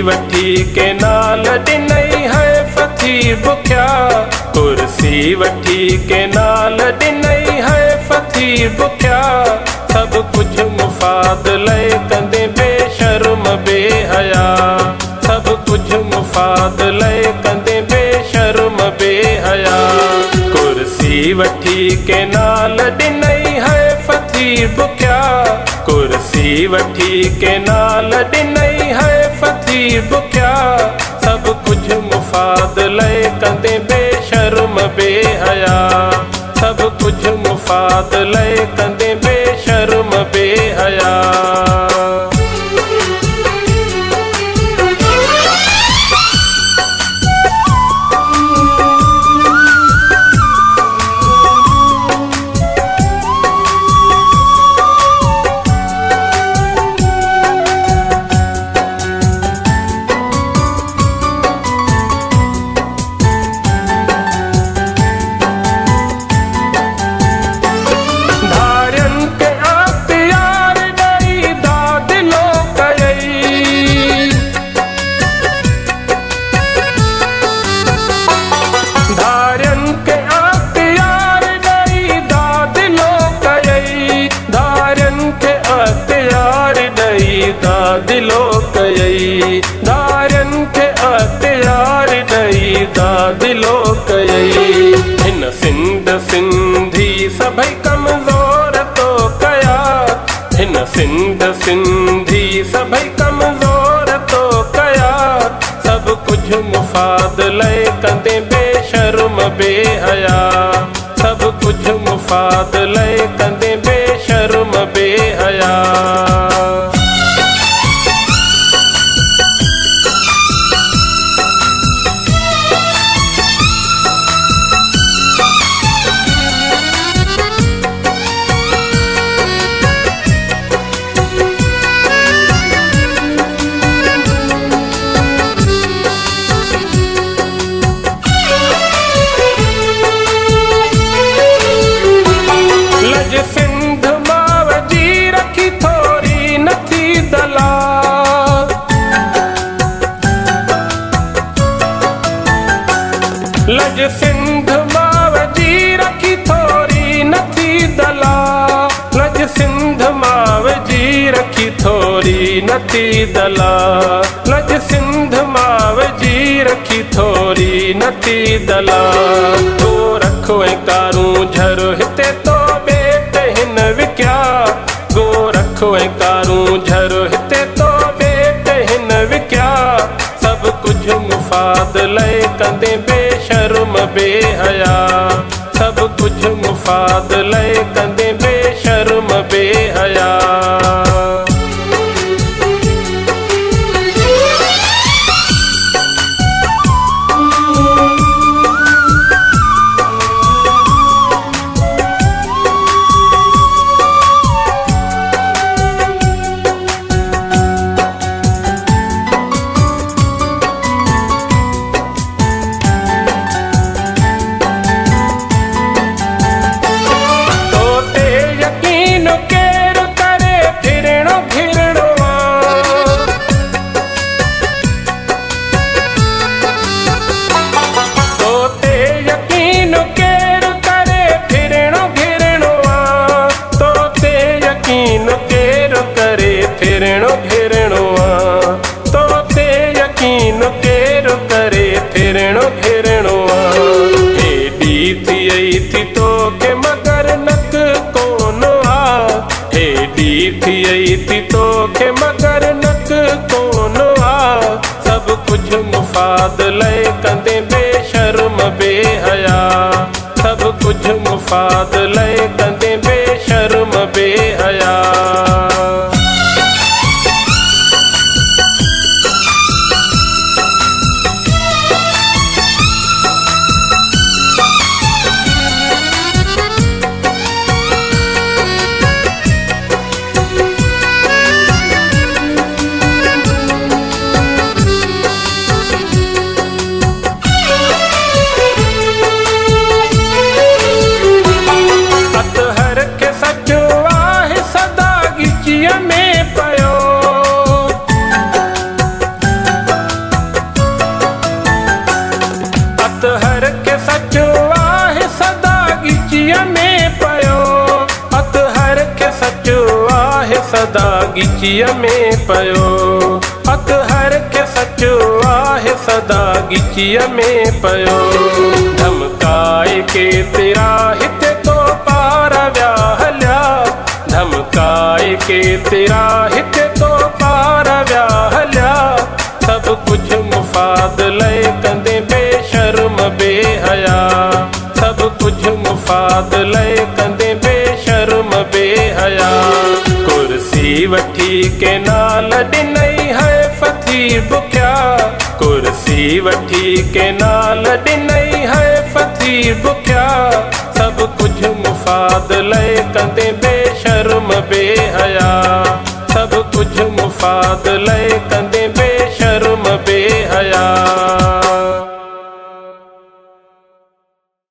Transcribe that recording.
वठी के नाल ॾिनई है फथी बुख्या, कुर्सी वठी के नाल ॾिनई है फथी बुख्या। सब कुछ मुफ़ाद लय कंदे बेशर्म बेहया, सब कुछ मुफ़ाद लय कंदे बेशर्म बेहया। कुर्सी वठी के नाल ॾिनई है फथी बुख्या, कुर्सी वठी के नाल ॾिनई है फथी बुख्या। सब कुछ मुफ़ाद लय कंदे बेशर्म बेहया, सब कुछ मुफ़ाद लय कंदे बेशर्म बेहया। दिलो कयई धारन के अत्यार ॾई दिलो कयई। हिन सिंध सिंधी सभई कमज़ोर तो कया, हिन सिंध सिंधी सभई कमज़ोर तो कया। सब कुछ मुफ़ाद लय कंदे बेशर्म बेहया, सब कुछ मुफ़ाद लय कंदे बेशर्म बेहया। सिंध मावजी रखी थोरी नथी दलाल, लज सिंध मावजी रखी थोरी नथी दलाल, लज सिंध मावजी रखी थोरी नथी दलाल, लज सिंध मावजी रखी थोरी नथी दलाल। तो रखो कारूं झरो हिते तो विक्या, गोरखो कारूं झरो हिते तो बेट हिन विक्या। सब कुछ मुफ़ाद लय कंदे बेशर्म बेहया, सब कुछ मुफ़ाद लय कंदे बेशर्म बेहया। फिरणो घेरणो तो ते यकीन केर करे फिरणो घेरणो। हेडी थियई थी तो के मगर नक कोन आ, हेडी थियई थी तो के मगर नक कोन आ। सब कुछ मुफ़ाद लय कंदे बेशर्म बेहया, सब कुछ मुफ़ाद लय कंदे बेशर्म बेहया। अत हर के सचो आहे सदा गिचिया में पयो अत हर के सचो आहे सदा गिचिया में पयो अत हर के सचो आहे सदा गिचिया में पयो धमकाए के तेरा हिते तो पार व्याहल्या धमकाए के तेरा हिते तो पार व्याहल्या सब कुछ मुफाद लय कंदे बेशर्म बेहया सब कुछ मुफाद लय कंदे बेशर्म बेहया कुर्सी वठी के नाल ॾिनई है फकीर बुख्या कुर्सी वठी के नाल ॾिनई है फकीर बुख्या सब कुछ मुफाद लय कंदे बेशर्म बेहया सब कुछ मुफाद लय